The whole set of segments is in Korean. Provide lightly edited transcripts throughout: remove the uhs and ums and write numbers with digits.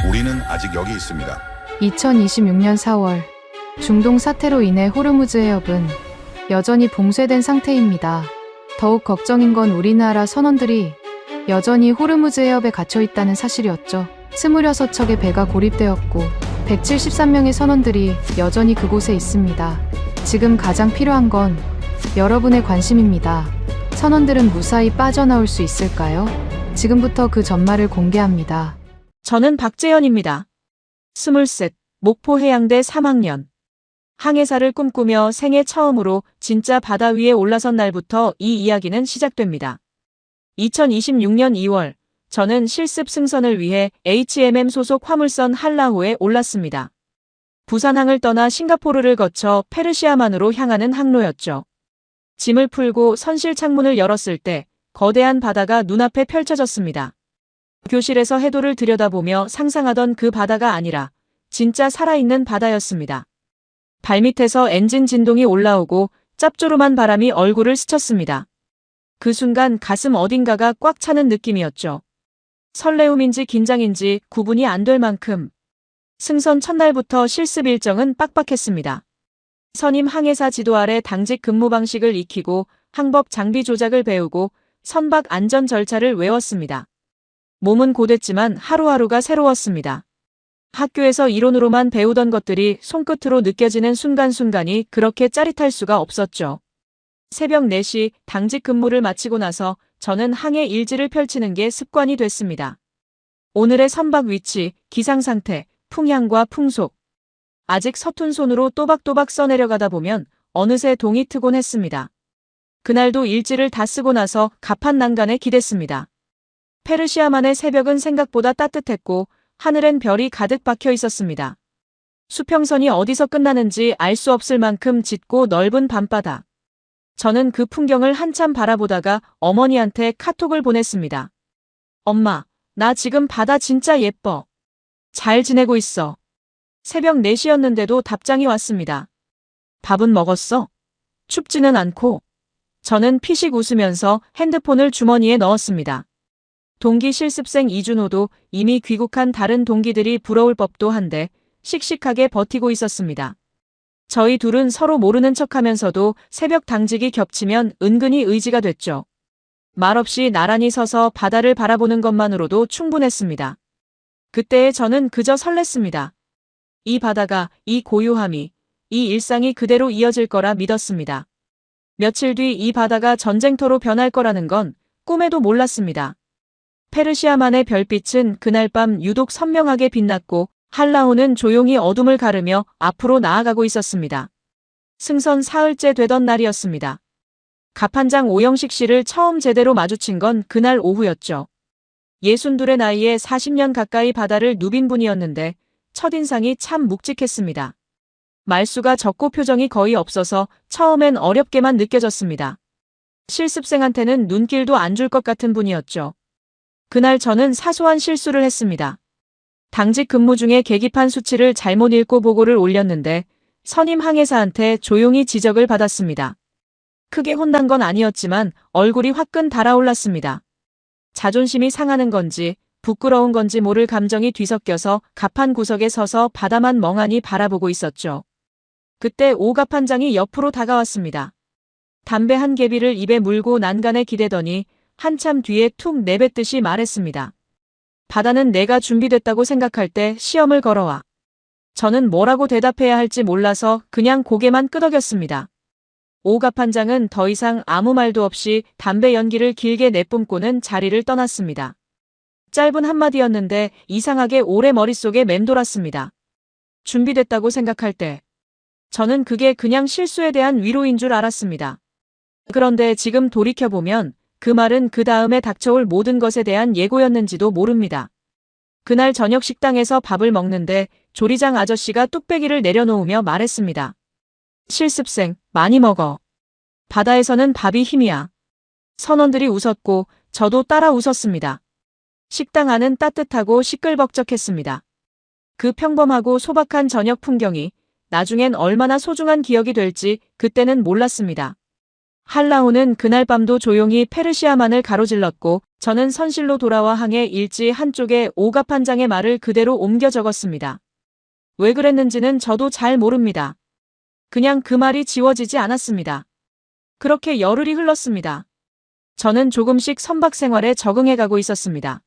우리는 아직 여기 있습니다. 2026년 4월 중동 사태로 인해 호르무즈 해협은 여전히 봉쇄된 상태입니다. 더욱 걱정인 건 우리나라 선원들이 여전히 호르무즈 해협에 갇혀 있다는 사실이었죠. 26척의 배가 고립되었고 173명의 선원들이 여전히 그곳에 있습니다. 지금 가장 필요한 건 여러분의 관심입니다. 선원들은 무사히 빠져나올 수 있을까요? 지금부터 그 전말을 공개합니다. 저는 박재현입니다. 23, 목포 해양대 3학년. 항해사를 꿈꾸며 생애 처음으로 진짜 바다 위에 올라선 날부터 이 이야기는 시작됩니다. 2026년 2월, 저는 실습 승선을 위해 HMM 소속 화물선 한라호에 올랐습니다. 부산항을 떠나 싱가포르를 거쳐 페르시아만으로 향하는 항로였죠. 짐을 풀고 선실 창문을 열었을 때 거대한 바다가 눈앞에 펼쳐졌습니다. 교실에서 해도를 들여다보며 상상하던 그 바다가 아니라 진짜 살아있는 바다였습니다. 발밑에서 엔진 진동이 올라오고 짭조름한 바람이 얼굴을 스쳤습니다. 그 순간 가슴 어딘가가 꽉 차는 느낌이었죠. 설레움인지 긴장인지 구분이 안 될 만큼. 승선 첫날부터 실습 일정은 빡빡했습니다. 선임 항해사 지도 아래 당직 근무 방식을 익히고 항법 장비 조작을 배우고 선박 안전 절차를 외웠습니다. 몸은 고됐지만 하루하루가 새로웠습니다. 학교에서 이론으로만 배우던 것들이 손끝으로 느껴지는 순간순간이 그렇게 짜릿할 수가 없었죠. 새벽 4시 당직 근무를 마치고 나서 저는 항해 일지를 펼치는 게 습관이 됐습니다. 오늘의 선박 위치, 기상 상태, 풍향과 풍속. 아직 서툰 손으로 또박또박 써내려가다 보면 어느새 동이 트곤 했습니다. 그날도 일지를 다 쓰고 나서 갑판 난간에 기댔습니다. 페르시아만의 새벽은 생각보다 따뜻했고 하늘엔 별이 가득 박혀 있었습니다. 수평선이 어디서 끝나는지 알 수 없을 만큼 짙고 넓은 밤바다. 저는 그 풍경을 한참 바라보다가 어머니한테 카톡을 보냈습니다. 엄마, 나 지금 바다 진짜 예뻐. 잘 지내고 있어. 새벽 4시였는데도 답장이 왔습니다. 밥은 먹었어? 춥지는 않고. 저는 피식 웃으면서 핸드폰을 주머니에 넣었습니다. 동기 실습생 이준호도 이미 귀국한 다른 동기들이 부러울 법도 한데 씩씩하게 버티고 있었습니다. 저희 둘은 서로 모르는 척하면서도 새벽 당직이 겹치면 은근히 의지가 됐죠. 말없이 나란히 서서 바다를 바라보는 것만으로도 충분했습니다. 그때의 저는 그저 설렜습니다. 이 바다가, 이 고요함이, 이 일상이 그대로 이어질 거라 믿었습니다. 며칠 뒤 이 바다가 전쟁터로 변할 거라는 건 꿈에도 몰랐습니다. 페르시아만의 별빛은 그날 밤 유독 선명하게 빛났고 한라호는 조용히 어둠을 가르며 앞으로 나아가고 있었습니다. 승선 사흘째 되던 날이었습니다. 갑판장 오영식 씨를 처음 제대로 마주친 건 그날 오후였죠. 62의 나이에 40년 가까이 바다를 누빈 분이었는데 첫인상이 참 묵직했습니다. 말수가 적고 표정이 거의 없어서 처음엔 어렵게만 느껴졌습니다. 실습생한테는 눈길도 안 줄 것 같은 분이었죠. 그날 저는 사소한 실수를 했습니다. 당직 근무 중에 계기판 수치를 잘못 읽고 보고를 올렸는데 선임 항해사한테 조용히 지적을 받았습니다. 크게 혼난 건 아니었지만 얼굴이 화끈 달아올랐습니다. 자존심이 상하는 건지 부끄러운 건지 모를 감정이 뒤섞여서 갑판 구석에 서서 바다만 멍하니 바라보고 있었죠. 그때 오 갑판장이 옆으로 다가왔습니다. 담배 한 개비를 입에 물고 난간에 기대더니 한참 뒤에 툭 내뱉듯이 말했습니다. 바다는 내가 준비됐다고 생각할 때 시험을 걸어와. 저는 뭐라고 대답해야 할지 몰라서 그냥 고개만 끄덕였습니다. 오 갑판장은 더 이상 아무 말도 없이 담배 연기를 길게 내뿜고는 자리를 떠났습니다. 짧은 한마디였는데 이상하게 오래 머릿속에 맴돌았습니다. 준비됐다고 생각할 때. 저는 그게 그냥 실수에 대한 위로인 줄 알았습니다. 그런데 지금 돌이켜보면 그 말은 그 다음에 닥쳐올 모든 것에 대한 예고였는지도 모릅니다. 그날 저녁 식당에서 밥을 먹는데 조리장 아저씨가 뚝배기를 내려놓으며 말했습니다. 실습생, 많이 먹어. 바다에서는 밥이 힘이야. 선원들이 웃었고 저도 따라 웃었습니다. 식당 안은 따뜻하고 시끌벅적했습니다. 그 평범하고 소박한 저녁 풍경이 나중엔 얼마나 소중한 기억이 될지 그때는 몰랐습니다. 한라호는 그날 밤도 조용히 페르시아만을 가로질렀고 저는 선실로 돌아와 항해 일지 한쪽에 오갑 한 장의 말을 그대로 옮겨 적었습니다. 왜 그랬는지는 저도 잘 모릅니다. 그냥 그 말이 지워지지 않았습니다. 그렇게 열흘이 흘렀습니다. 저는 조금씩 선박 생활에 적응해가고 있었습니다.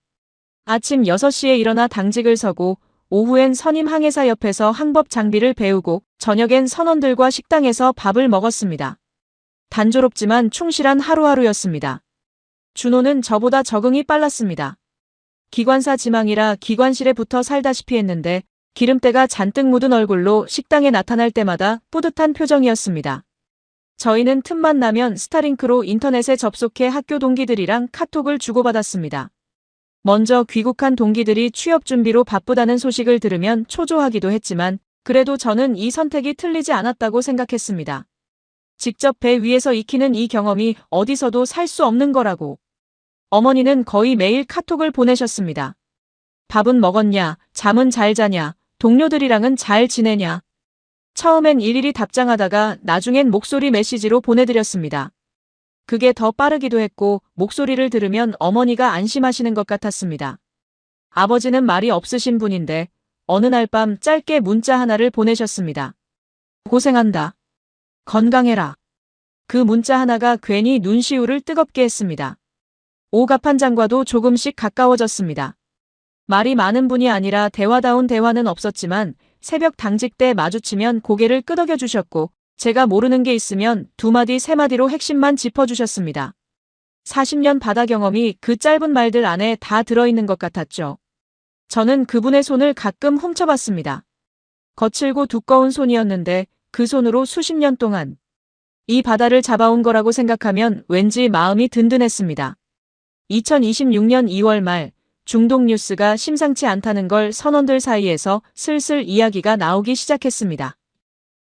아침 6시에 일어나 당직을 서고 오후엔 선임 항해사 옆에서 항법 장비를 배우고 저녁엔 선원들과 식당에서 밥을 먹었습니다. 단조롭지만 충실한 하루하루였습니다. 준호는 저보다 적응이 빨랐습니다. 기관사 지망이라 기관실에 붙어 살다시피 했는데 기름때가 잔뜩 묻은 얼굴로 식당에 나타날 때마다 뿌듯한 표정이었습니다. 저희는 틈만 나면 스타링크로 인터넷에 접속해 학교 동기들이랑 카톡을 주고받았습니다. 먼저 귀국한 동기들이 취업 준비로 바쁘다는 소식을 들으면 초조하기도 했지만 그래도 저는 이 선택이 틀리지 않았다고 생각했습니다. 직접 배 위에서 익히는 이 경험이 어디서도 살 수 없는 거라고. 어머니는 거의 매일 카톡을 보내셨습니다. 밥은 먹었냐, 잠은 잘 자냐, 동료들이랑은 잘 지내냐. 처음엔 일일이 답장하다가 나중엔 목소리 메시지로 보내드렸습니다. 그게 더 빠르기도 했고 목소리를 들으면 어머니가 안심하시는 것 같았습니다. 아버지는 말이 없으신 분인데 어느 날 밤 짧게 문자 하나를 보내셨습니다. 고생한다. 건강해라. 그 문자 하나가 괜히 눈시울을 뜨겁게 했습니다. 오갑 한 장과도 조금씩 가까워졌습니다. 말이 많은 분이 아니라 대화다운 대화는 없었지만 새벽 당직 때 마주치면 고개를 끄덕여 주셨고 제가 모르는 게 있으면 2마디 3마디로 핵심만 짚어주셨습니다. 40년 바다 경험이 그 짧은 말들 안에 다 들어있는 것 같았죠. 저는 그분의 손을 가끔 훔쳐봤습니다. 거칠고 두꺼운 손이었는데 그 손으로 수십 년 동안 이 바다를 잡아온 거라고 생각하면 왠지 마음이 든든했습니다. 2026년 2월 말 중동 뉴스가 심상치 않다는 걸 선원들 사이에서 슬슬 이야기가 나오기 시작했습니다.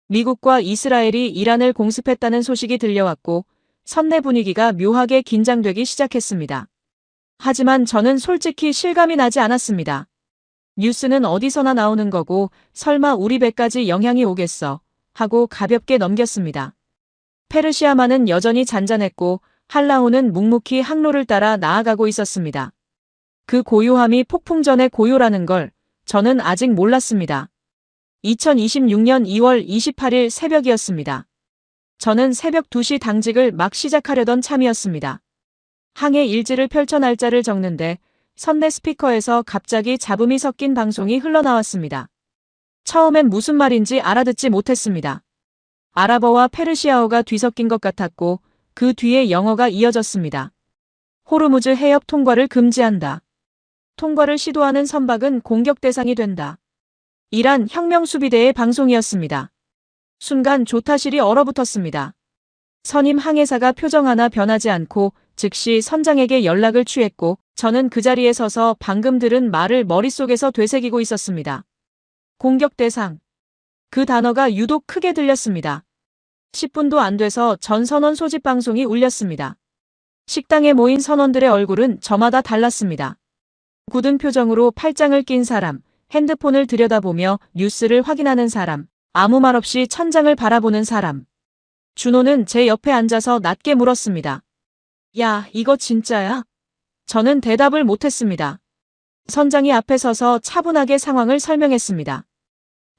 미국과 이스라엘이 이란을 공습했다는 소식이 들려왔고 선내 분위기가 묘하게 긴장되기 시작했습니다. 하지만 저는 솔직히 실감이 나지 않았습니다. 뉴스는 어디서나 나오는 거고 설마 우리 배까지 영향이 오겠어 하고 가볍게 넘겼습니다. 페르시아만은 여전히 잔잔했고 한라호는 묵묵히 항로를 따라 나아가고 있었습니다. 그 고요함이 폭풍 전의 고요라는 걸 저는 아직 몰랐습니다. 2026년 2월 28일 새벽이었습니다. 저는 새벽 2시 당직을 막 시작하려던 참이었습니다. 항해 일지를 펼쳐 날짜를 적는데 선내 스피커에서 갑자기 잡음이 섞인 방송이 흘러나왔습니다. 처음엔 무슨 말인지 알아듣지 못했습니다. 아랍어와 페르시아어가 뒤섞인 것 같았고 그 뒤에 영어가 이어졌습니다. 호르무즈 해협 통과를 금지한다. 통과를 시도하는 선박은 공격 대상이 된다. 이란 혁명수비대의 방송이었습니다. 순간 조타실이 얼어붙었습니다. 선임 항해사가 표정 하나 변하지 않고 즉시 선장에게 연락을 취했고 저는 그 자리에 서서 방금 들은 말을 머릿속에서 되새기고 있었습니다. 공격 대상. 그 단어가 유독 크게 들렸습니다. 10분도 안 돼서 전 선원 소집 방송이 울렸습니다. 식당에 모인 선원들의 얼굴은 저마다 달랐습니다. 굳은 표정으로 팔짱을 낀 사람, 핸드폰을 들여다보며 뉴스를 확인하는 사람, 아무 말 없이 천장을 바라보는 사람. 준호는 제 옆에 앉아서 낮게 물었습니다. 야, 이거 진짜야? 저는 대답을 못했습니다. 선장이 앞에 서서 차분하게 상황을 설명했습니다.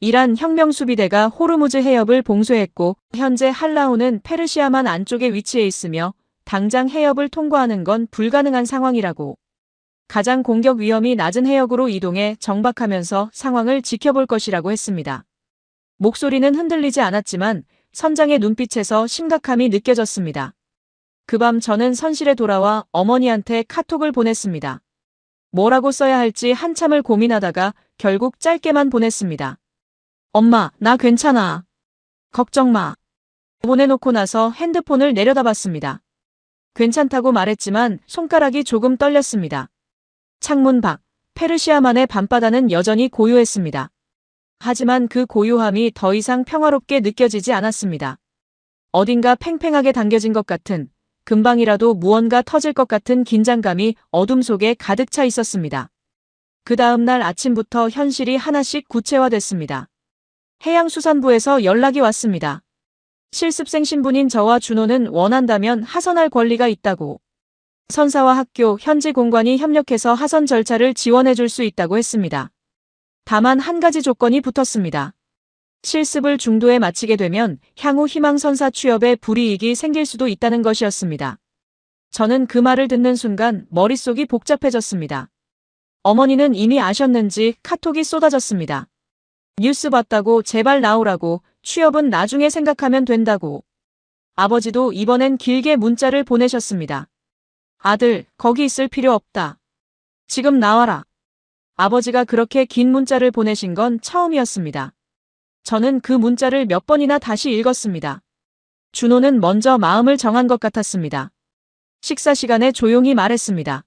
이란 혁명수비대가 호르무즈 해협을 봉쇄했고 현재 한라호는 페르시아만 안쪽에 위치해 있으며 당장 해협을 통과하는 건 불가능한 상황이라고. 가장 공격 위험이 낮은 해역으로 이동해 정박하면서 상황을 지켜볼 것이라고 했습니다. 목소리는 흔들리지 않았지만 선장의 눈빛에서 심각함이 느껴졌습니다. 그 밤 저는 선실에 돌아와 어머니한테 카톡을 보냈습니다. 뭐라고 써야 할지 한참을 고민하다가 결국 짧게만 보냈습니다. 엄마, 나 괜찮아. 걱정 마. 보내놓고 나서 핸드폰을 내려다봤습니다. 괜찮다고 말했지만 손가락이 조금 떨렸습니다. 창문 밖, 페르시아만의 밤바다는 여전히 고요했습니다. 하지만 그 고요함이 더 이상 평화롭게 느껴지지 않았습니다. 어딘가 팽팽하게 당겨진 것 같은, 금방이라도 무언가 터질 것 같은 긴장감이 어둠 속에 가득 차 있었습니다. 그 다음 날 아침부터 현실이 하나씩 구체화됐습니다. 해양수산부에서 연락이 왔습니다. 실습생 신분인 저와 준호는 원한다면 하선할 권리가 있다고. 선사와 학교, 현지 공관이 협력해서 하선 절차를 지원해 줄 수 있다고 했습니다. 다만 한 가지 조건이 붙었습니다. 실습을 중도에 마치게 되면 향후 희망선사 취업에 불이익이 생길 수도 있다는 것이었습니다. 저는 그 말을 듣는 순간 머릿속이 복잡해졌습니다. 어머니는 이미 아셨는지 카톡이 쏟아졌습니다. 뉴스 봤다고 제발 나오라고, 취업은 나중에 생각하면 된다고. 아버지도 이번엔 길게 문자를 보내셨습니다. 아들, 거기 있을 필요 없다. 지금 나와라. 아버지가 그렇게 긴 문자를 보내신 건 처음이었습니다. 저는 그 문자를 몇 번이나 다시 읽었습니다. 준호는 먼저 마음을 정한 것 같았습니다. 식사 시간에 조용히 말했습니다.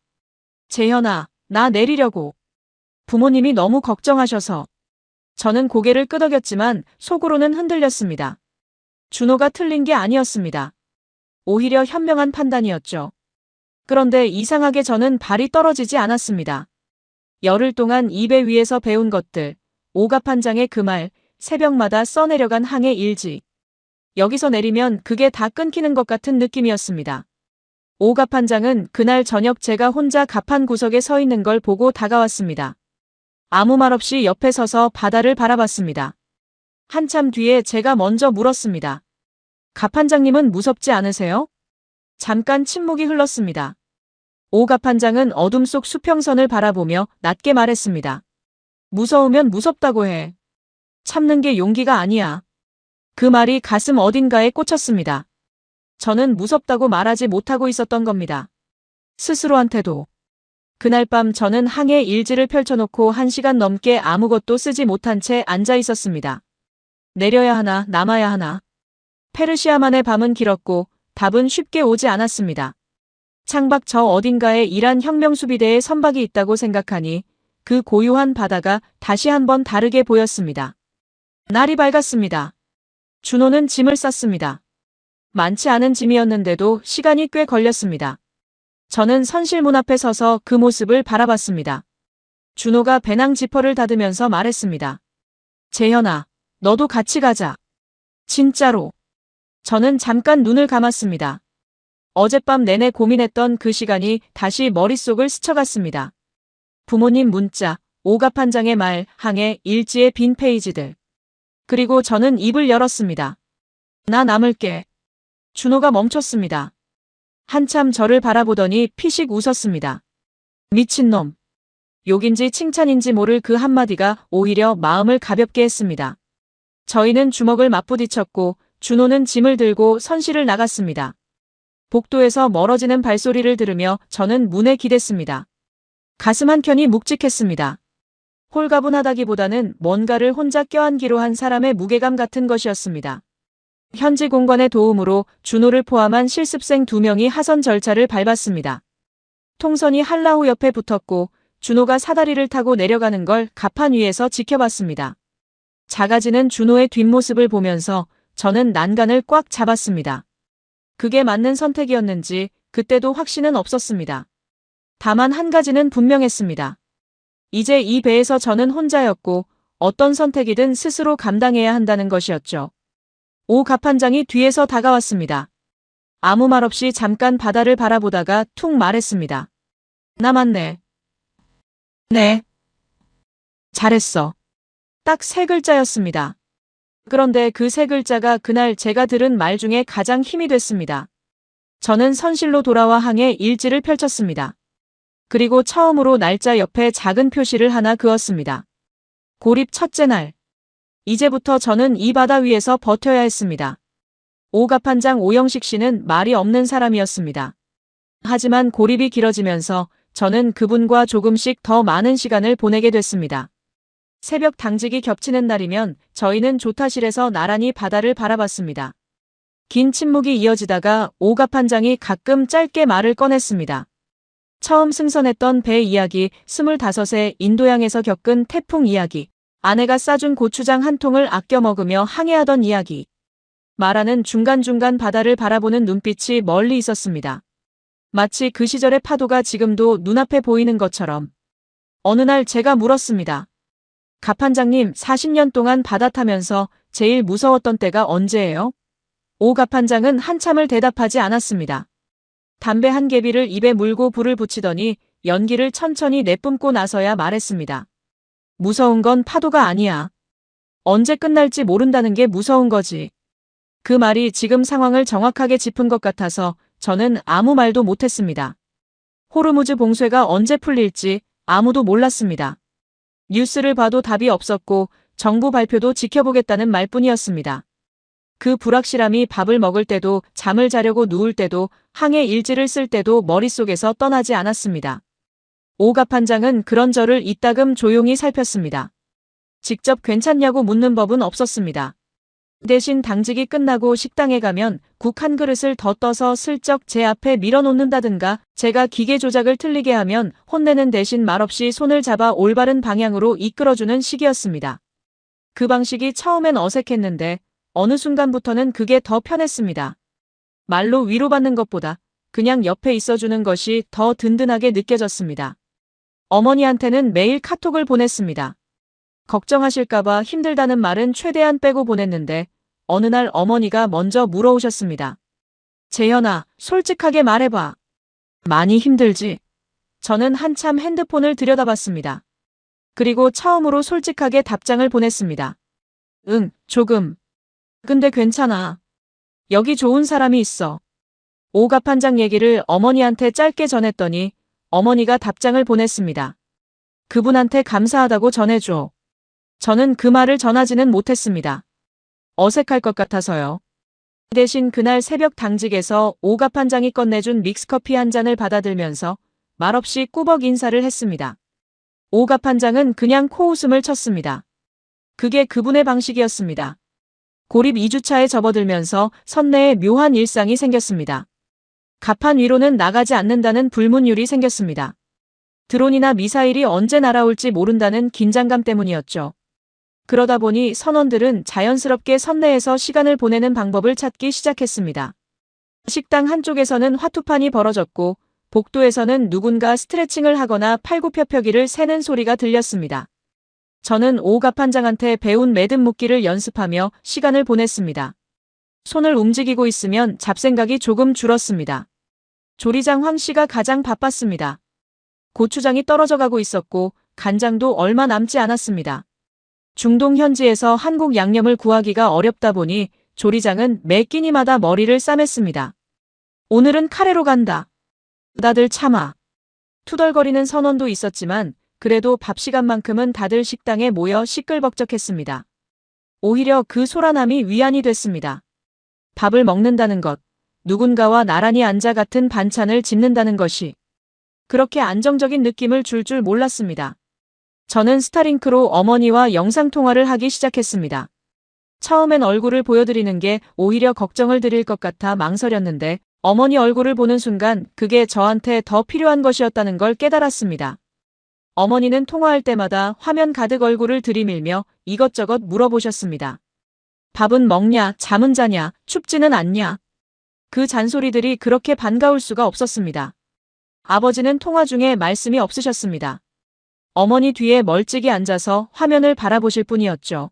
재현아, 나 내리려고. 부모님이 너무 걱정하셔서. 저는 고개를 끄덕였지만 속으로는 흔들렸습니다. 준호가 틀린 게 아니었습니다. 오히려 현명한 판단이었죠. 그런데 이상하게 저는 발이 떨어지지 않았습니다. 열흘 동안 입에 위에서 배운 것들, 오갑판장의 그 말, 새벽마다 써내려간 항해 일지. 여기서 내리면 그게 다 끊기는 것 같은 느낌이었습니다. 오갑판장은 그날 저녁 제가 혼자 갑판 구석에 서 있는 걸 보고 다가왔습니다. 아무 말 없이 옆에 서서 바다를 바라봤습니다. 한참 뒤에 제가 먼저 물었습니다. 갑판장님은 무섭지 않으세요? 잠깐 침묵이 흘렀습니다. 오갑판장은 어둠 속 수평선을 바라보며 낮게 말했습니다. 무서우면 무섭다고 해. 참는 게 용기가 아니야. 그 말이 가슴 어딘가에 꽂혔습니다. 저는 무섭다고 말하지 못하고 있었던 겁니다. 스스로한테도. 그날 밤 저는 항해 일지를 펼쳐놓고 1시간 넘게 아무것도 쓰지 못한 채 앉아 있었습니다. 내려야 하나, 남아야 하나. 페르시아만의 밤은 길었고 답은 쉽게 오지 않았습니다. 창밖 저 어딘가에 이란 혁명수비대의 선박이 있다고 생각하니 그 고요한 바다가 다시 한번 다르게 보였습니다. 날이 밝았습니다. 준호는 짐을 쌌습니다. 많지 않은 짐이었는데도 시간이 꽤 걸렸습니다. 저는 선실문 앞에 서서 그 모습을 바라봤습니다. 준호가 배낭 지퍼를 닫으면서 말했습니다. 재현아, 너도 같이 가자. 진짜로. 저는 잠깐 눈을 감았습니다. 어젯밤 내내 고민했던 그 시간이 다시 머릿속을 스쳐갔습니다. 부모님 문자, 오갑판장의 말, 항해 일지의 빈 페이지들. 그리고 저는 입을 열었습니다. 나 남을게. 준호가 멈췄습니다. 한참 저를 바라보더니 피식 웃었습니다. 미친놈. 욕인지 칭찬인지 모를 그 한마디가 오히려 마음을 가볍게 했습니다. 저희는 주먹을 맞부딪혔고 준호는 짐을 들고 선실을 나갔습니다. 복도에서 멀어지는 발소리를 들으며 저는 문에 기댔습니다. 가슴 한켠이 묵직했습니다. 홀가분하다기보다는 뭔가를 혼자 껴안기로 한 사람의 무게감 같은 것이었습니다. 현지 공관의 도움으로 준호를 포함한 실습생 2명이 하선 절차를 밟았습니다. 통선이 한라호 옆에 붙었고 준호가 사다리를 타고 내려가는 걸 갑판 위에서 지켜봤습니다. 작아지는 준호의 뒷모습을 보면서 저는 난간을 꽉 잡았습니다. 그게 맞는 선택이었는지 그때도 확신은 없었습니다. 다만 한 가지는 분명했습니다. 이제 이 배에서 저는 혼자였고 어떤 선택이든 스스로 감당해야 한다는 것이었죠. 오갑판장이 뒤에서 다가왔습니다. 아무 말 없이 잠깐 바다를 바라보다가 툭 말했습니다. 나 맞네. 네. 잘했어. 딱 3글자였습니다. 그런데 그 3글자가 그날 제가 들은 말 중에 가장 힘이 됐습니다. 저는 선실로 돌아와 항해 일지를 펼쳤습니다. 그리고 처음으로 날짜 옆에 작은 표시를 하나 그었습니다. 고립 첫째 날. 이제부터 저는 이 바다 위에서 버텨야 했습니다. 오갑판장 오영식 씨는 말이 없는 사람이었습니다. 하지만 고립이 길어지면서 저는 그분과 조금씩 더 많은 시간을 보내게 됐습니다. 새벽 당직이 겹치는 날이면 저희는 조타실에서 나란히 바다를 바라봤습니다. 긴 침묵이 이어지다가 오갑판장이 가끔 짧게 말을 꺼냈습니다. 처음 승선했던 배 이야기, 25세 인도양에서 겪은 태풍 이야기, 아내가 싸준 고추장 한 통을 아껴 먹으며 항해하던 이야기. 말하는 중간중간 바다를 바라보는 눈빛이 멀리 있었습니다. 마치 그 시절의 파도가 지금도 눈앞에 보이는 것처럼. 어느 날 제가 물었습니다. 갑판장님, 40년 동안 바다 타면서 제일 무서웠던 때가 언제예요? 오 갑판장은 한참을 대답하지 않았습니다. 담배 한 개비를 입에 물고 불을 붙이더니 연기를 천천히 내뿜고 나서야 말했습니다. 무서운 건 파도가 아니야. 언제 끝날지 모른다는 게 무서운 거지. 그 말이 지금 상황을 정확하게 짚은 것 같아서 저는 아무 말도 못했습니다. 호르무즈 봉쇄가 언제 풀릴지 아무도 몰랐습니다. 뉴스를 봐도 답이 없었고 정부 발표도 지켜보겠다는 말뿐이었습니다. 그 불확실함이 밥을 먹을 때도 잠을 자려고 누울 때도 항해 일지를 쓸 때도 머릿속에서 떠나지 않았습니다. 오갑판장은 그런 저를 이따금 조용히 살폈습니다. 직접 괜찮냐고 묻는 법은 없었습니다. 대신 당직이 끝나고 식당에 가면 국 한 그릇을 더 떠서 슬쩍 제 앞에 밀어놓는다든가 제가 기계 조작을 틀리게 하면 혼내는 대신 말없이 손을 잡아 올바른 방향으로 이끌어주는 식이었습니다. 그 방식이 처음엔 어색했는데 어느 순간부터는 그게 더 편했습니다. 말로 위로받는 것보다 그냥 옆에 있어주는 것이 더 든든하게 느껴졌습니다. 어머니한테는 매일 카톡을 보냈습니다. 걱정하실까봐 힘들다는 말은 최대한 빼고 보냈는데 어느 날 어머니가 먼저 물어오셨습니다. 재현아, 솔직하게 말해봐. 많이 힘들지? 저는 한참 핸드폰을 들여다봤습니다. 그리고 처음으로 솔직하게 답장을 보냈습니다. 응, 조금. 근데 괜찮아. 여기 좋은 사람이 있어. 오갑판장 얘기를 어머니한테 짧게 전했더니 어머니가 답장을 보냈습니다. 그분한테 감사하다고 전해줘. 저는 그 말을 전하지는 못했습니다. 어색할 것 같아서요. 대신 그날 새벽 당직에서 오갑판장이 건네준 믹스커피 한 잔을 받아들면서 말없이 꾸벅 인사를 했습니다. 오갑판장은 그냥 코웃음을 쳤습니다. 그게 그분의 방식이었습니다. 고립 2주차에 접어들면서 선내에 묘한 일상이 생겼습니다. 갑판 위로는 나가지 않는다는 불문율이 생겼습니다. 드론이나 미사일이 언제 날아올지 모른다는 긴장감 때문이었죠. 그러다 보니 선원들은 자연스럽게 선내에서 시간을 보내는 방법을 찾기 시작했습니다. 식당 한쪽에서는 화투판이 벌어졌고 복도에서는 누군가 스트레칭을 하거나 팔굽혀펴기를 세는 소리가 들렸습니다. 저는 오갑판장한테 배운 매듭 묶기를 연습하며 시간을 보냈습니다. 손을 움직이고 있으면 잡생각이 조금 줄었습니다. 조리장 황 씨가 가장 바빴습니다. 고추장이 떨어져가고 있었고 간장도 얼마 남지 않았습니다. 중동 현지에서 한국 양념을 구하기가 어렵다 보니 조리장은 매 끼니마다 머리를 싸맸습니다. 오늘은 카레로 간다. 다들 참아. 투덜거리는 선원도 있었지만 그래도 밥 시간만큼은 다들 식당에 모여 시끌벅적했습니다. 오히려 그 소란함이 위안이 됐습니다. 밥을 먹는다는 것, 누군가와 나란히 앉아 같은 반찬을 짓는다는 것이 그렇게 안정적인 느낌을 줄 몰랐습니다. 저는 스타링크로 어머니와 영상통화를 하기 시작했습니다. 처음엔 얼굴을 보여드리는 게 오히려 걱정을 드릴 것 같아 망설였는데 어머니 얼굴을 보는 순간 그게 저한테 더 필요한 것이었다는 걸 깨달았습니다. 어머니는 통화할 때마다 화면 가득 얼굴을 들이밀며 이것저것 물어보셨습니다. 밥은 먹냐, 잠은 자냐, 춥지는 않냐. 그 잔소리들이 그렇게 반가울 수가 없었습니다. 아버지는 통화 중에 말씀이 없으셨습니다. 어머니 뒤에 멀찍이 앉아서 화면을 바라보실 뿐이었죠.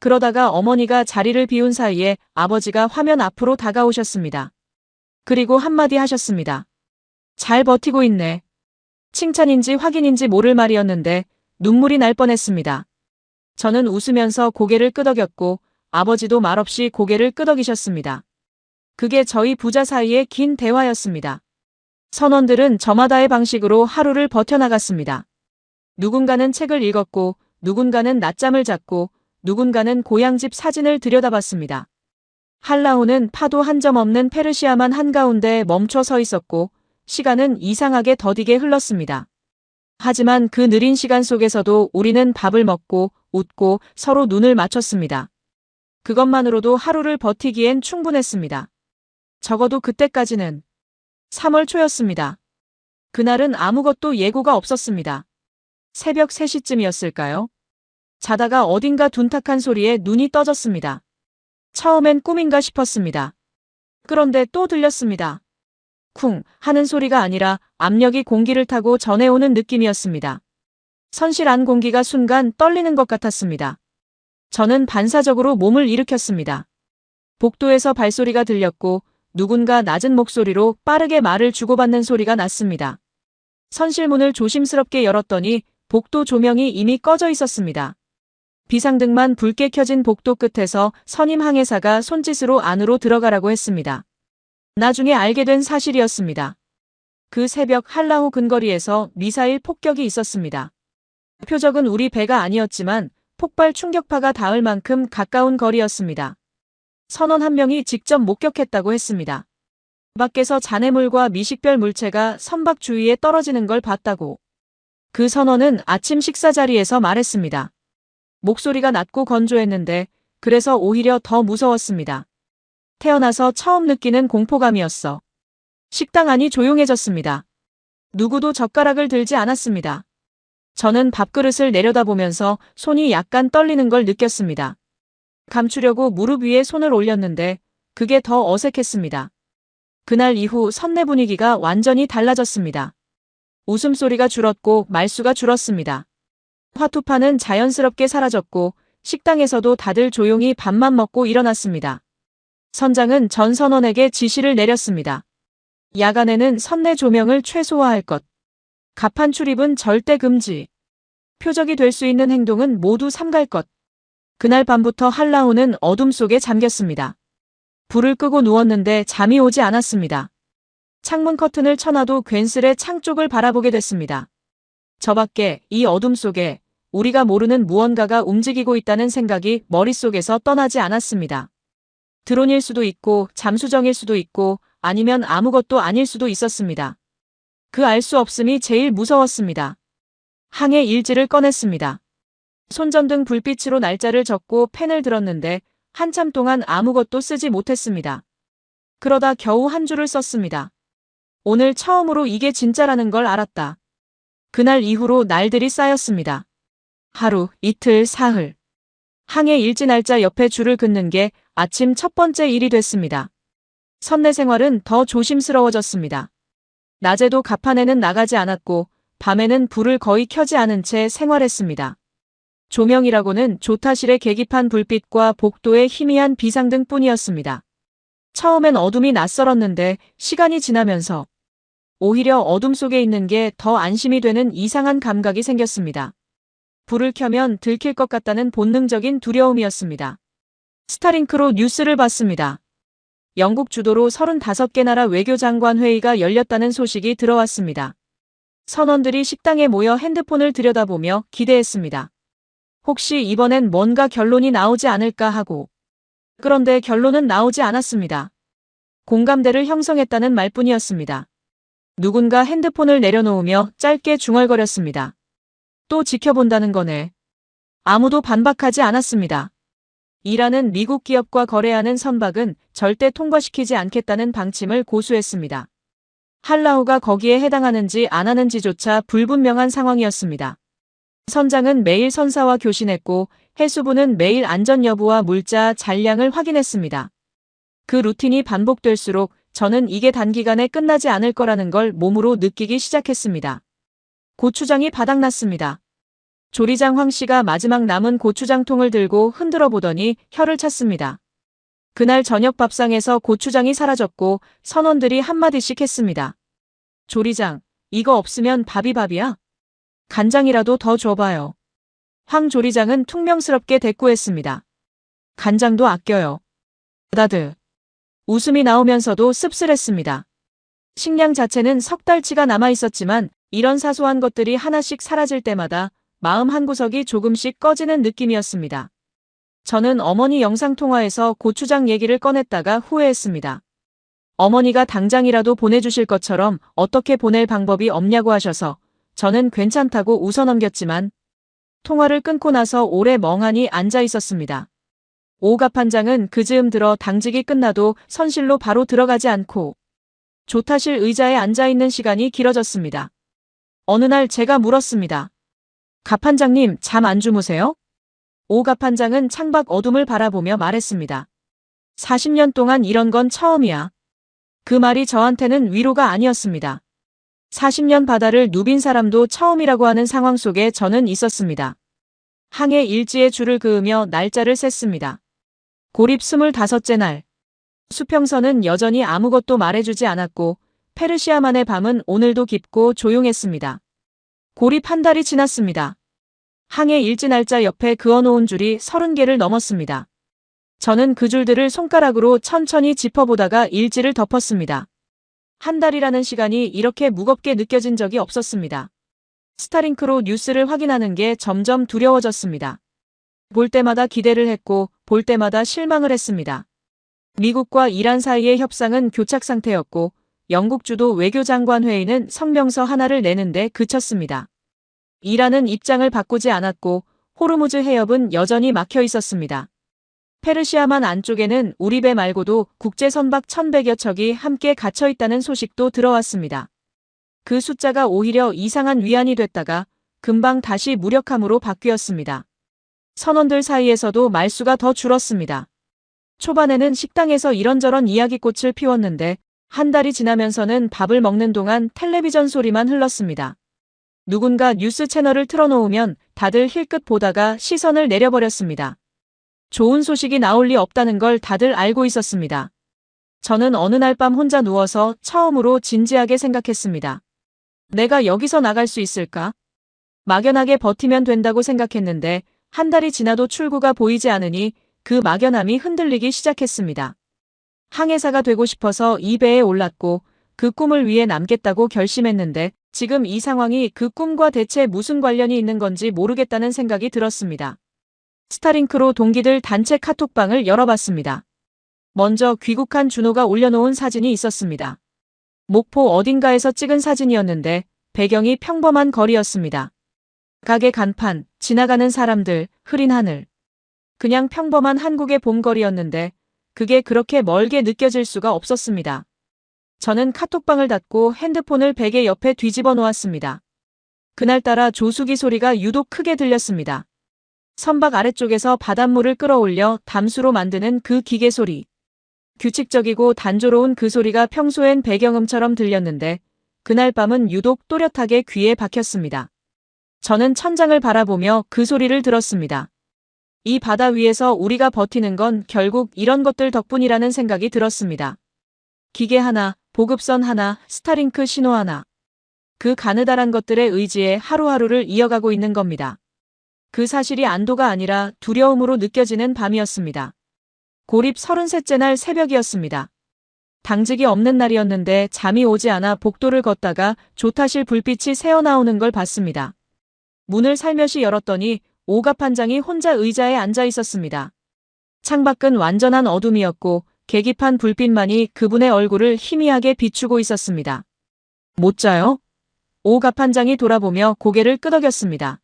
그러다가 어머니가 자리를 비운 사이에 아버지가 화면 앞으로 다가오셨습니다. 그리고 한마디 하셨습니다. 잘 버티고 있네. 칭찬인지 확인인지 모를 말이었는데 눈물이 날 뻔했습니다. 저는 웃으면서 고개를 끄덕였고 아버지도 말없이 고개를 끄덕이셨습니다. 그게 저희 부자 사이의 긴 대화였습니다. 선원들은 저마다의 방식으로 하루를 버텨나갔습니다. 누군가는 책을 읽었고 누군가는 낮잠을 잤고 누군가는 고향집 사진을 들여다봤습니다. 한라우는 파도 한 점 없는 페르시아만 한가운데 멈춰 서 있었고 시간은 이상하게 더디게 흘렀습니다. 하지만 그 느린 시간 속에서도 우리는 밥을 먹고 웃고 서로 눈을 맞췄습니다. 그것만으로도 하루를 버티기엔 충분했습니다. 적어도 그때까지는 3월 초였습니다. 그날은 아무것도 예고가 없었습니다. 새벽 3시쯤이었을까요? 자다가 어딘가 둔탁한 소리에 눈이 떠졌습니다. 처음엔 꿈인가 싶었습니다. 그런데 또 들렸습니다. 쿵 하는 소리가 아니라 압력이 공기를 타고 전해오는 느낌이었습니다. 선실한 공기가 순간 떨리는 것 같았습니다. 저는 반사적으로 몸을 일으켰습니다. 복도에서 발소리가 들렸고 누군가 낮은 목소리로 빠르게 말을 주고받는 소리가 났습니다. 선실문을 조심스럽게 열었더니 복도 조명이 이미 꺼져 있었습니다. 비상등만 붉게 켜진 복도 끝에서 선임 항해사가 손짓으로 안으로 들어가라고 했습니다. 나중에 알게 된 사실이었습니다. 그 새벽 한라호 근거리에서 미사일 폭격이 있었습니다. 표적은 우리 배가 아니었지만 폭발 충격파가 닿을 만큼 가까운 거리였습니다. 선원 한 명이 직접 목격했다고 했습니다. 밖에서 잔해물과 미식별 물체가 선박 주위에 떨어지는 걸 봤다고. 그 선원은 아침 식사 자리에서 말했습니다. 목소리가 낮고 건조했는데 그래서 오히려 더 무서웠습니다. 태어나서 처음 느끼는 공포감이었어. 식당 안이 조용해졌습니다. 누구도 젓가락을 들지 않았습니다. 저는 밥그릇을 내려다보면서 손이 약간 떨리는 걸 느꼈습니다. 감추려고 무릎 위에 손을 올렸는데 그게 더 어색했습니다. 그날 이후 선내 분위기가 완전히 달라졌습니다. 웃음소리가 줄었고 말수가 줄었습니다. 화투판은 자연스럽게 사라졌고 식당에서도 다들 조용히 밥만 먹고 일어났습니다. 선장은 전 선원에게 지시를 내렸습니다. 야간에는 선내 조명을 최소화할 것. 갑판 출입은 절대 금지. 표적이 될 수 있는 행동은 모두 삼갈 것. 그날 밤부터 한라호는 어둠 속에 잠겼습니다. 불을 끄고 누웠는데 잠이 오지 않았습니다. 창문 커튼을 쳐놔도 괜스레 창 쪽을 바라보게 됐습니다. 저 밖에 이 어둠 속에 우리가 모르는 무언가가 움직이고 있다는 생각이 머릿속에서 떠나지 않았습니다. 드론일 수도 있고 잠수정일 수도 있고 아니면 아무것도 아닐 수도 있었습니다. 그 알 수 없음이 제일 무서웠습니다. 항해 일지를 꺼냈습니다. 손전등 불빛으로 날짜를 적고 펜을 들었는데 한참 동안 아무것도 쓰지 못했습니다. 그러다 겨우 한 줄을 썼습니다. 오늘 처음으로 이게 진짜라는 걸 알았다. 그날 이후로 날들이 쌓였습니다. 하루, 이틀, 사흘. 항해 일지 날짜 옆에 줄을 긋는 게 아침 첫 번째 일이 됐습니다. 선내 생활은 더 조심스러워졌습니다. 낮에도 갑판에는 나가지 않았고 밤에는 불을 거의 켜지 않은 채 생활했습니다. 조명이라고는 조타실의 계기판 불빛과 복도의 희미한 비상등뿐이었습니다. 처음엔 어둠이 낯설었는데 시간이 지나면서 오히려 어둠 속에 있는 게 더 안심이 되는 이상한 감각이 생겼습니다. 불을 켜면 들킬 것 같다는 본능적인 두려움이었습니다. 스타링크로 뉴스를 봤습니다. 영국 주도로 35개 나라 외교장관 회의가 열렸다는 소식이 들어왔습니다. 선원들이 식당에 모여 핸드폰을 들여다보며 기대했습니다. 혹시 이번엔 뭔가 결론이 나오지 않을까 하고. 그런데 결론은 나오지 않았습니다. 공감대를 형성했다는 말뿐이었습니다. 누군가 핸드폰을 내려놓으며 짧게 중얼거렸습니다. 또 지켜본다는 거네. 아무도 반박하지 않았습니다. 이라는 미국 기업과 거래하는 선박은 절대 통과시키지 않겠다는 방침을 고수했습니다. 한라호가 거기에 해당하는지 안 하는지조차 불분명한 상황이었습니다. 선장은 매일 선사와 교신했고 해수부는 매일 안전 여부와 물자, 잔량을 확인했습니다. 그 루틴이 반복될수록 저는 이게 단기간에 끝나지 않을 거라는 걸 몸으로 느끼기 시작했습니다. 고추장이 바닥났습니다. 조리장 황 씨가 마지막 남은 고추장통을 들고 흔들어 보더니 혀를 찼습니다. 그날 저녁 밥상에서 고추장이 사라졌고 선원들이 한마디씩 했습니다. 조리장, 이거 없으면 밥이 밥이야? 간장이라도 더 줘봐요. 황 조리장은 퉁명스럽게 대꾸했습니다. 간장도 아껴요. 다드. 웃음이 나오면서도 씁쓸했습니다. 식량 자체는 석 달치가 남아있었지만 이런 사소한 것들이 하나씩 사라질 때마다 마음 한구석이 조금씩 꺼지는 느낌이었습니다. 저는 어머니 영상통화에서 고추장 얘기를 꺼냈다가 후회했습니다. 어머니가 당장이라도 보내주실 것처럼 어떻게 보낼 방법이 없냐고 하셔서 저는 괜찮다고 웃어넘겼지만 통화를 끊고 나서 오래 멍하니 앉아 있었습니다. 오갑판장은 그 즈음 들어 당직이 끝나도 선실로 바로 들어가지 않고 조타실 의자에 앉아있는 시간이 길어졌습니다. 어느 날 제가 물었습니다. 갑판장님, 잠 안 주무세요? 오갑판장은 창밖 어둠을 바라보며 말했습니다. 40년 동안 이런 건 처음이야. 그 말이 저한테는 위로가 아니었습니다. 40년 바다를 누빈 사람도 처음이라고 하는 상황 속에 저는 있었습니다. 항해 일지에 줄을 그으며 날짜를 셌습니다. 고립 25째 날. 수평선은 여전히 아무것도 말해주지 않았고 페르시아만의 밤은 오늘도 깊고 조용했습니다. 고립 한 달이 지났습니다. 항해 일지 날짜 옆에 그어놓은 줄이 30개를 넘었습니다. 저는 그 줄들을 손가락으로 천천히 짚어보다가 일지를 덮었습니다. 한 달이라는 시간이 이렇게 무겁게 느껴진 적이 없었습니다. 스타링크로 뉴스를 확인하는 게 점점 두려워졌습니다. 볼 때마다 기대를 했고 볼 때마다 실망을 했습니다. 미국과 이란 사이의 협상은 교착 상태였고 영국 주도 외교장관 회의는 성명서 하나를 내는데 그쳤습니다. 이란은 입장을 바꾸지 않았고 호르무즈 해협은 여전히 막혀 있었습니다. 페르시아만 안쪽에는 우리 배 말고도 국제 선박 1100여 척이 함께 갇혀 있다는 소식도 들어왔습니다. 그 숫자가 오히려 이상한 위안이 됐다가 금방 다시 무력함으로 바뀌었습니다. 선원들 사이에서도 말수가 더 줄었습니다. 초반에는 식당에서 이런저런 이야기꽃을 피웠는데 한 달이 지나면서는 밥을 먹는 동안 텔레비전 소리만 흘렀습니다. 누군가 뉴스 채널을 틀어놓으면 다들 힐끗 보다가 시선을 내려버렸습니다. 좋은 소식이 나올 리 없다는 걸 다들 알고 있었습니다. 저는 어느 날 밤 혼자 누워서 처음으로 진지하게 생각했습니다. 내가 여기서 나갈 수 있을까? 막연하게 버티면 된다고 생각했는데 한 달이 지나도 출구가 보이지 않으니 그 막연함이 흔들리기 시작했습니다. 항해사가 되고 싶어서 이 배에 올랐고 그 꿈을 위해 남겠다고 결심했는데 지금 이 상황이 그 꿈과 대체 무슨 관련이 있는 건지 모르겠다는 생각이 들었습니다. 스타링크로 동기들 단체 카톡방을 열어봤습니다. 먼저 귀국한 준호가 올려놓은 사진이 있었습니다. 목포 어딘가에서 찍은 사진이었는데 배경이 평범한 거리였습니다. 가게 간판, 지나가는 사람들, 흐린 하늘. 그냥 평범한 한국의 봄거리였는데 그게 그렇게 멀게 느껴질 수가 없었습니다. 저는 카톡방을 닫고 핸드폰을 베개 옆에 뒤집어 놓았습니다. 그날따라 조수기 소리가 유독 크게 들렸습니다. 선박 아래쪽에서 바닷물을 끌어올려 담수로 만드는 그 기계 소리. 규칙적이고 단조로운 그 소리가 평소엔 배경음처럼 들렸는데 그날 밤은 유독 또렷하게 귀에 박혔습니다. 저는 천장을 바라보며 그 소리를 들었습니다. 이 바다 위에서 우리가 버티는 건 결국 이런 것들 덕분이라는 생각이 들었습니다. 기계 하나, 보급선 하나, 스타링크 신호 하나. 그 가느다란 것들의 의지에 하루하루를 이어가고 있는 겁니다. 그 사실이 안도가 아니라 두려움으로 느껴지는 밤이었습니다. 고립 33째 날 새벽이었습니다. 당직이 없는 날이었는데 잠이 오지 않아 복도를 걷다가 조타실 불빛이 새어나오는 걸 봤습니다. 문을 살며시 열었더니 오갑판장이 혼자 의자에 앉아 있었습니다. 창밖은 완전한 어둠이었고 계기판 불빛만이 그분의 얼굴을 희미하게 비추고 있었습니다. 못 자요? 오갑판장이 돌아보며 고개를 끄덕였습니다.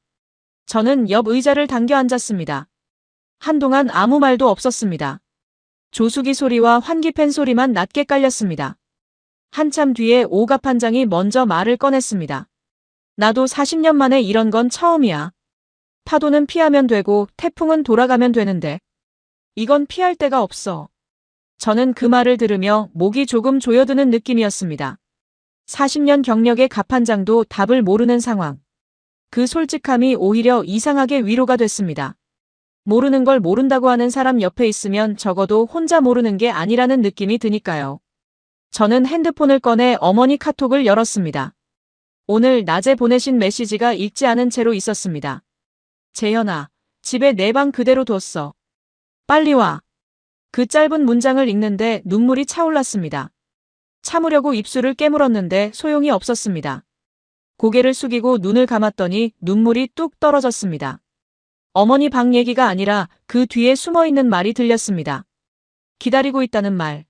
저는 옆 의자를 당겨 앉았습니다. 한동안 아무 말도 없었습니다. 조수기 소리와 환기팬 소리만 낮게 깔렸습니다. 한참 뒤에 오갑판장이 먼저 말을 꺼냈습니다. 나도 40년 만에 이런 건 처음이야. 파도는 피하면 되고 태풍은 돌아가면 되는데 이건 피할 데가 없어. 저는 그 말을 들으며 목이 조금 조여드는 느낌이었습니다. 40년 경력의 갑판장도 답을 모르는 상황. 그 솔직함이 오히려 이상하게 위로가 됐습니다. 모르는 걸 모른다고 하는 사람 옆에 있으면 적어도 혼자 모르는 게 아니라는 느낌이 드니까요. 저는 핸드폰을 꺼내 어머니 카톡을 열었습니다. 오늘 낮에 보내신 메시지가 읽지 않은 채로 있었습니다. 재현아, 집에 내 방 그대로 뒀어. 빨리 와. 그 짧은 문장을 읽는데 눈물이 차올랐습니다. 참으려고 입술을 깨물었는데 소용이 없었습니다. 고개를 숙이고 눈을 감았더니 눈물이 뚝 떨어졌습니다. 어머니 방 얘기가 아니라 그 뒤에 숨어있는 말이 들렸습니다. 기다리고 있다는 말.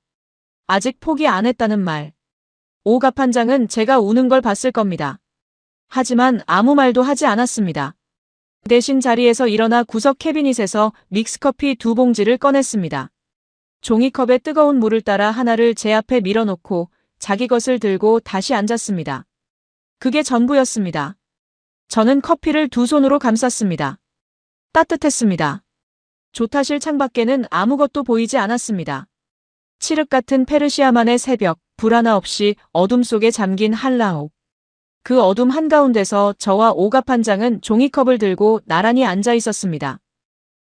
아직 포기 안 했다는 말. 오갑판장은 제가 우는 걸 봤을 겁니다. 하지만 아무 말도 하지 않았습니다. 대신 자리에서 일어나 구석 캐비닛에서 믹스커피 2봉지를 꺼냈습니다. 종이컵에 뜨거운 물을 따라 하나를 제 앞에 밀어놓고 자기 것을 들고 다시 앉았습니다. 그게 전부였습니다. 저는 커피를 두 손으로 감쌌습니다. 따뜻했습니다. 조타실 창밖에는 아무것도 보이지 않았습니다. 칠흑 같은 페르시아만의 새벽, 불 하나 없이 어둠 속에 잠긴 한라옥. 그 어둠 한가운데서 저와 오갑판장은 종이컵을 들고 나란히 앉아 있었습니다.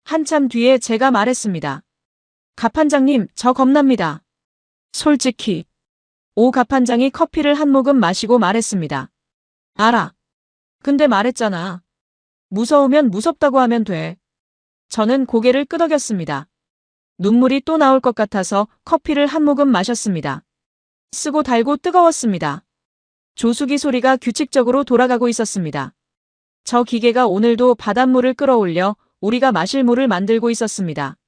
한참 뒤에 제가 말했습니다. 갑판장님, 저 겁납니다. 솔직히 오 갑판장이 커피를 한 모금 마시고 말했습니다. 알아. 근데 말했잖아. 무서우면 무섭다고 하면 돼. 저는 고개를 끄덕였습니다. 눈물이 또 나올 것 같아서 커피를 한 모금 마셨습니다. 쓰고 달고 뜨거웠습니다. 조수기 소리가 규칙적으로 돌아가고 있었습니다. 저 기계가 오늘도 바닷물을 끌어올려 우리가 마실 물을 만들고 있었습니다.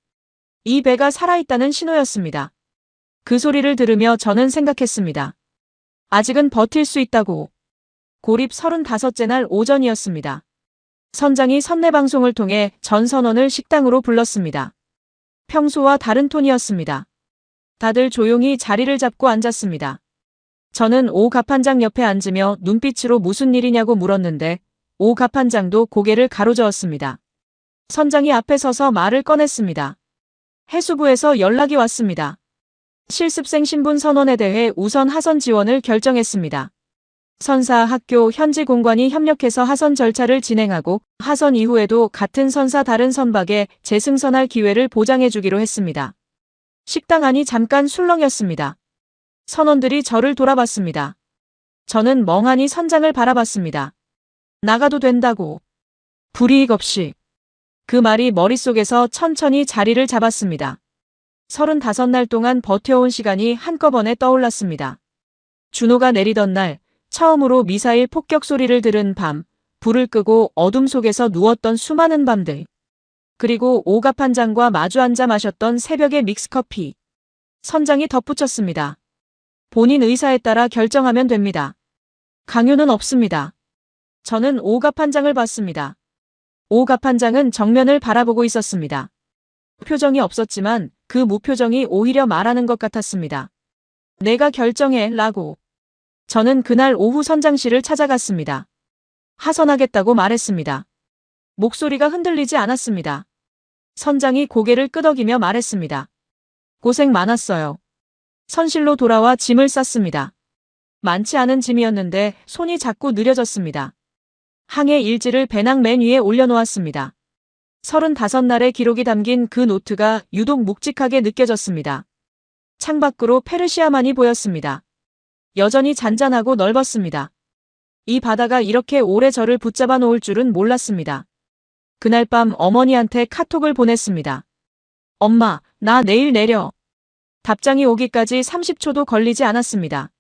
이 배가 살아있다는 신호였습니다. 그 소리를 들으며 저는 생각했습니다. 아직은 버틸 수 있다고. 고립 35째 날 오전이었습니다. 선장이 선내방송을 통해 전 선원을 식당으로 불렀습니다. 평소와 다른 톤이었습니다. 다들 조용히 자리를 잡고 앉았습니다. 저는 오 갑판장 옆에 앉으며 눈빛으로 무슨 일이냐고 물었는데 오 갑판장도 고개를 가로저었습니다. 선장이 앞에 서서 말을 꺼냈습니다. 해수부에서 연락이 왔습니다. 실습생 신분 선언에 대해 우선 하선 지원을 결정했습니다. 선사 학교 현지 공관이 협력해서 하선 절차를 진행하고 하선 이후에도 같은 선사 다른 선박에 재승선할 기회를 보장해주기로 했습니다. 식당 안이 잠깐 술렁였습니다. 선원들이 저를 돌아봤습니다. 저는 멍하니 선장을 바라봤습니다. 나가도 된다고. 불이익 없이. 그 말이 머릿속에서 천천히 자리를 잡았습니다. 35날 동안 버텨온 시간이 한꺼번에 떠올랐습니다. 준호가 내리던 날, 처음으로 미사일 폭격 소리를 들은 밤, 불을 끄고 어둠 속에서 누웠던 수많은 밤들. 그리고 오갑판장과 마주 앉아 마셨던 새벽의 믹스커피. 선장이 덧붙였습니다. 본인 의사에 따라 결정하면 됩니다. 강요는 없습니다. 저는 오갑판장을 봤습니다. 오갑판장은 정면을 바라보고 있었습니다. 표정이 없었지만 그 무표정이 오히려 말하는 것 같았습니다. 내가 결정해 라고. 저는 그날 오후 선장실을 찾아갔습니다. 하선하겠다고 말했습니다. 목소리가 흔들리지 않았습니다. 선장이 고개를 끄덕이며 말했습니다. 고생 많았어요. 선실로 돌아와 짐을 쌌습니다. 많지 않은 짐이었는데 손이 자꾸 느려졌습니다. 항해 일지를 배낭 맨 위에 올려놓았습니다. 35날의 기록이 담긴 그 노트가 유독 묵직하게 느껴졌습니다. 창밖으로 페르시아만이 보였습니다. 여전히 잔잔하고 넓었습니다. 이 바다가 이렇게 오래 저를 붙잡아 놓을 줄은 몰랐습니다. 그날 밤 어머니한테 카톡을 보냈습니다. 엄마, 나 내일 내려. 답장이 오기까지 30초도 걸리지 않았습니다.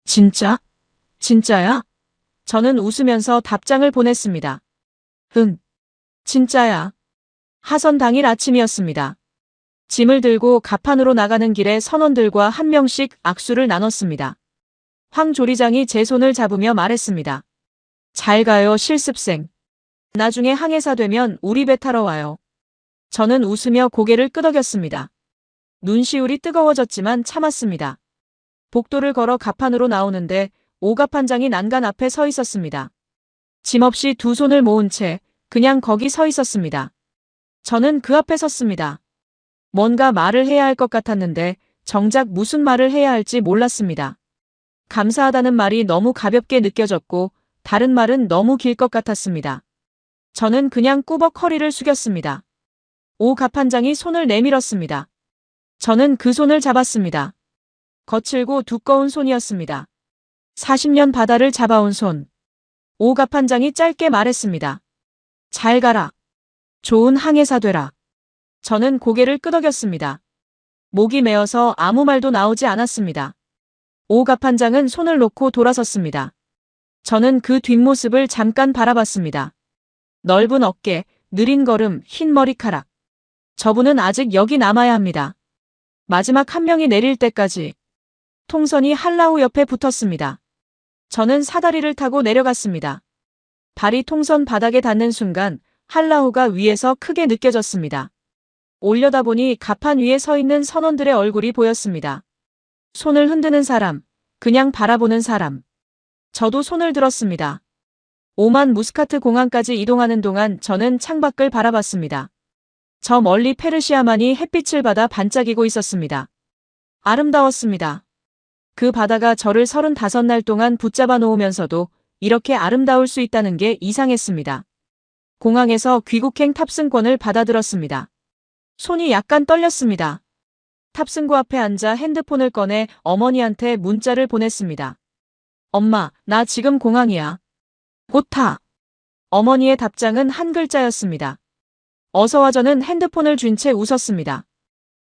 진짜? 진짜야? 저는 웃으면서 답장을 보냈습니다. 응. 진짜야. 하선 당일 아침이었습니다. 짐을 들고 갑판으로 나가는 길에 선원들과 한 명씩 악수를 나눴습니다. 황 조리장이 제 손을 잡으며 말했습니다. 잘 가요, 실습생. 나중에 항해사 되면 우리 배 타러 와요. 저는 웃으며 고개를 끄덕였습니다. 눈시울이 뜨거워졌지만 참았습니다. 복도를 걸어 갑판으로 나오는데 오갑판장이 난간 앞에 서 있었습니다. 짐 없이 두 손을 모은 채 그냥 거기 서 있었습니다. 저는 그 앞에 섰습니다. 뭔가 말을 해야 할 것 같았는데 정작 무슨 말을 해야 할지 몰랐습니다. 감사하다는 말이 너무 가볍게 느껴졌고 다른 말은 너무 길 것 같았습니다. 저는 그냥 꾸벅 허리를 숙였습니다. 오갑판장이 손을 내밀었습니다. 저는 그 손을 잡았습니다. 거칠고 두꺼운 손이었습니다. 40년 바다를 잡아온 손. 오갑판장이 짧게 말했습니다. 잘 가라. 좋은 항해사 되라. 저는 고개를 끄덕였습니다. 목이 메어서 아무 말도 나오지 않았습니다. 오갑판장은 손을 놓고 돌아섰습니다. 저는 그 뒷모습을 잠깐 바라봤습니다. 넓은 어깨, 느린 걸음, 흰 머리카락. 저분은 아직 여기 남아야 합니다. 마지막 한 명이 내릴 때까지. 통선이 한라우 옆에 붙었습니다. 저는 사다리를 타고 내려갔습니다. 발이 통선 바닥에 닿는 순간 한라우가 위에서 크게 느껴졌습니다. 올려다보니 갑판 위에 서 있는 선원들의 얼굴이 보였습니다. 손을 흔드는 사람, 그냥 바라보는 사람. 저도 손을 들었습니다. 오만 무스카트 공항까지 이동하는 동안 저는 창밖을 바라봤습니다. 저 멀리 페르시아만이 햇빛을 받아 반짝이고 있었습니다. 아름다웠습니다. 그 바다가 저를 35날 동안 붙잡아 놓으면서도 이렇게 아름다울 수 있다는 게 이상했습니다. 공항에서 귀국행 탑승권을 받아들었습니다. 손이 약간 떨렸습니다. 탑승구 앞에 앉아 핸드폰을 꺼내 어머니한테 문자를 보냈습니다. 엄마, 나 지금 공항이야. 곧 타. 어머니의 답장은 한 글자였습니다. 어서와. 저는 핸드폰을 쥔 채 웃었습니다.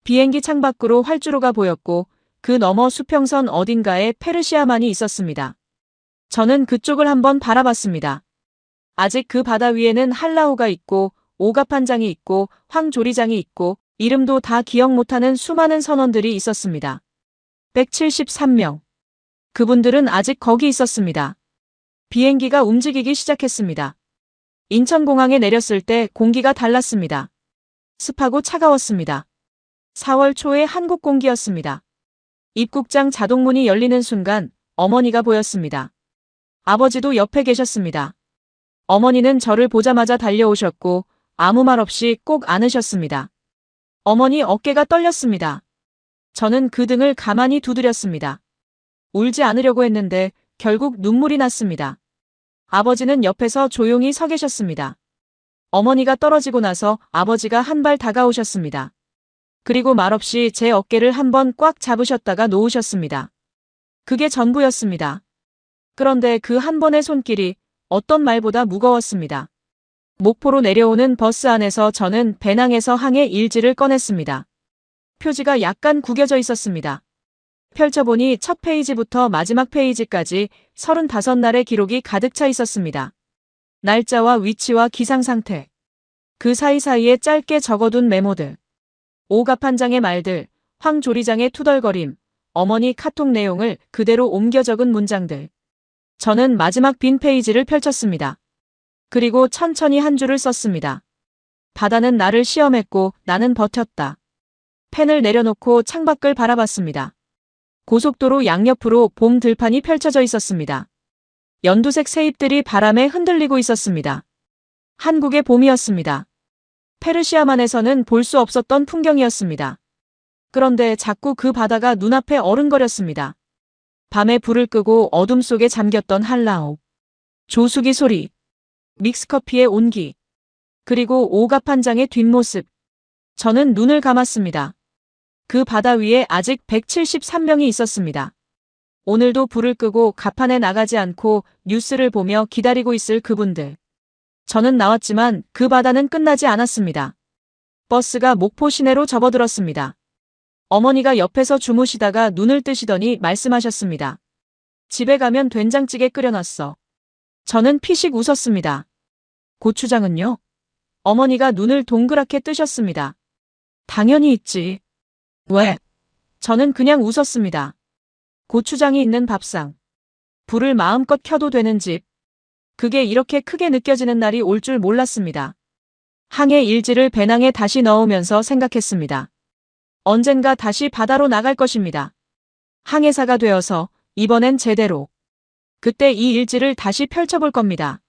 비행기 창밖으로 활주로가 보였고 그 너머 수평선 어딘가에 페르시아만이 있었습니다. 저는 그쪽을 한번 바라봤습니다. 아직 그 바다 위에는 한라호가 있고 오가판장이 있고 황조리장이 있고 이름도 다 기억 못하는 수많은 선원들이 있었습니다. 173명. 그분들은 아직 거기 있었습니다. 비행기가 움직이기 시작했습니다. 인천공항에 내렸을 때 공기가 달랐습니다. 습하고 차가웠습니다. 4월 초의 한국 공기였습니다. 입국장 자동문이 열리는 순간 어머니가 보였습니다. 아버지도 옆에 계셨습니다. 어머니는 저를 보자마자 달려오셨고 아무 말 없이 꼭 안으셨습니다. 어머니 어깨가 떨렸습니다. 저는 그 등을 가만히 두드렸습니다. 울지 않으려고 했는데 결국 눈물이 났습니다. 아버지는 옆에서 조용히 서 계셨습니다. 어머니가 떨어지고 나서 아버지가 한 발 다가오셨습니다. 그리고 말없이 제 어깨를 한번 꽉 잡으셨다가 놓으셨습니다. 그게 전부였습니다. 그런데 그 한 번의 손길이 어떤 말보다 무거웠습니다. 목포로 내려오는 버스 안에서 저는 배낭에서 항해 일지를 꺼냈습니다. 표지가 약간 구겨져 있었습니다. 펼쳐보니 첫 페이지부터 마지막 페이지까지 35날의 기록이 가득 차 있었습니다. 날짜와 위치와 기상 상태. 그 사이사이에 짧게 적어둔 메모들. 오가판장의 말들, 황조리장의 투덜거림, 어머니 카톡 내용을 그대로 옮겨 적은 문장들. 저는 마지막 빈 페이지를 펼쳤습니다. 그리고 천천히 한 줄을 썼습니다. 바다는 나를 시험했고 나는 버텼다. 펜을 내려놓고 창밖을 바라봤습니다. 고속도로 양옆으로 봄 들판이 펼쳐져 있었습니다. 연두색 새잎들이 바람에 흔들리고 있었습니다. 한국의 봄이었습니다. 페르시아만에서는 볼 수 없었던 풍경이었습니다. 그런데 자꾸 그 바다가 눈앞에 어른거렸습니다. 밤에 불을 끄고 어둠 속에 잠겼던 한라호. 조수기 소리. 믹스커피의 온기. 그리고 오가판장의 뒷모습. 저는 눈을 감았습니다. 그 바다 위에 아직 173명이 있었습니다. 오늘도 불을 끄고 갑판에 나가지 않고 뉴스를 보며 기다리고 있을 그분들. 저는 나왔지만 그 바다는 끝나지 않았습니다. 버스가 목포 시내로 접어들었습니다. 어머니가 옆에서 주무시다가 눈을 뜨시더니 말씀하셨습니다. 집에 가면 된장찌개 끓여놨어. 저는 피식 웃었습니다. 고추장은요? 어머니가 눈을 동그랗게 뜨셨습니다. 당연히 있지. 왜? 저는 그냥 웃었습니다. 고추장이 있는 밥상. 불을 마음껏 켜도 되는 집. 그게 이렇게 크게 느껴지는 날이 올 줄 몰랐습니다. 항해 일지를 배낭에 다시 넣으면서 생각했습니다. 언젠가 다시 바다로 나갈 것입니다. 항해사가 되어서 이번엔 제대로. 그때 이 일지를 다시 펼쳐볼 겁니다.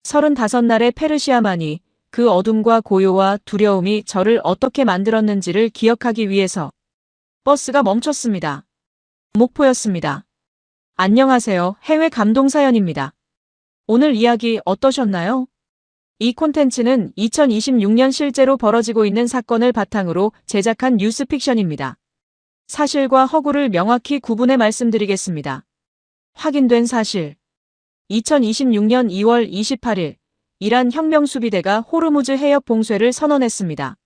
35날의 페르시아만이 그 어둠과 고요와 두려움이 저를 어떻게 만들었는지를 기억하기 위해서. 버스가 멈췄습니다. 목포였습니다. 안녕하세요. 해외 감동사연입니다. 오늘 이야기 어떠셨나요? 이 콘텐츠는 2026년 실제로 벌어지고 있는 사건을 바탕으로 제작한 뉴스픽션입니다. 사실과 허구를 명확히 구분해 말씀드리겠습니다. 확인된 사실. 2026년 2월 28일, 이란 혁명수비대가 호르무즈 해협 봉쇄를 선언했습니다.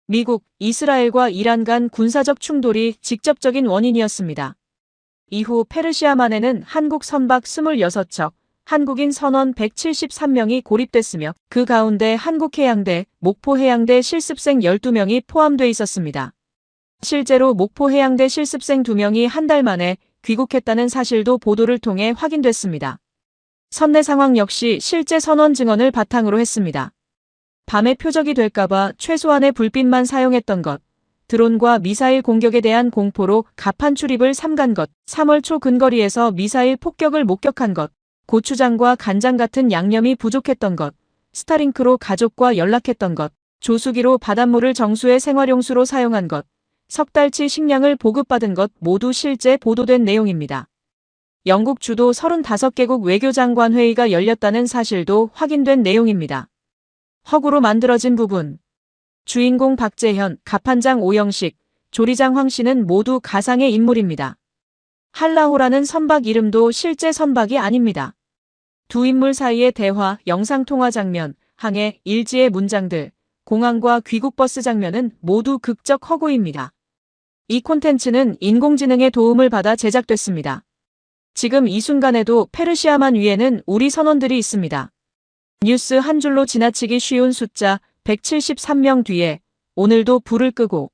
미국, 이스라엘과 이란 간 군사적 충돌이 직접적인 원인이었습니다. 이후 페르시아만에는 한국 선박 26척, 한국인 선원 173명이 고립됐으며 그 가운데 한국해양대, 목포해양대 실습생 12명이 포함돼 있었습니다. 실제로 목포해양대 실습생 2명이 한 달 만에 귀국했다는 사실도 보도를 통해 확인됐습니다. 선내 상황 역시 실제 선원 증언을 바탕으로 했습니다. 밤에 표적이 될까봐 최소한의 불빛만 사용했던 것, 드론과 미사일 공격에 대한 공포로 갑판 출입을 삼간 것, 3월 초 근거리에서 미사일 폭격을 목격한 것, 고추장과 간장 같은 양념이 부족했던 것, 스타링크로 가족과 연락했던 것, 조수기로 바닷물을 정수의 생활용수로 사용한 것, 석 달치 식량을 보급받은 것 모두 실제 보도된 내용입니다. 영국 주도 35개국 외교장관 회의가 열렸다는 사실도 확인된 내용입니다. 허구로 만들어진 부분. 주인공 박재현, 갑판장 오영식, 조리장 황 씨는 모두 가상의 인물입니다. 한라호라는 선박 이름도 실제 선박이 아닙니다. 두 인물 사이의 대화, 영상통화 장면, 항해, 일지의 문장들, 공항과 귀국버스 장면은 모두 극적 허구입니다. 이 콘텐츠는 인공지능의 도움을 받아 제작됐습니다. 지금 이 순간에도 페르시아만 위에는 우리 선원들이 있습니다. 뉴스 한 줄로 지나치기 쉬운 숫자 173명 뒤에 오늘도 불을 끄고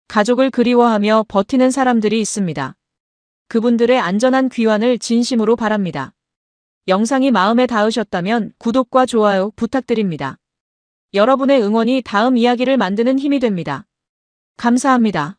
가족을 그리워하며 버티는 사람들이 있습니다. 그분들의 안전한 귀환을 진심으로 바랍니다. 영상이 마음에 닿으셨다면 구독과 좋아요 부탁드립니다. 여러분의 응원이 다음 이야기를 만드는 힘이 됩니다. 감사합니다.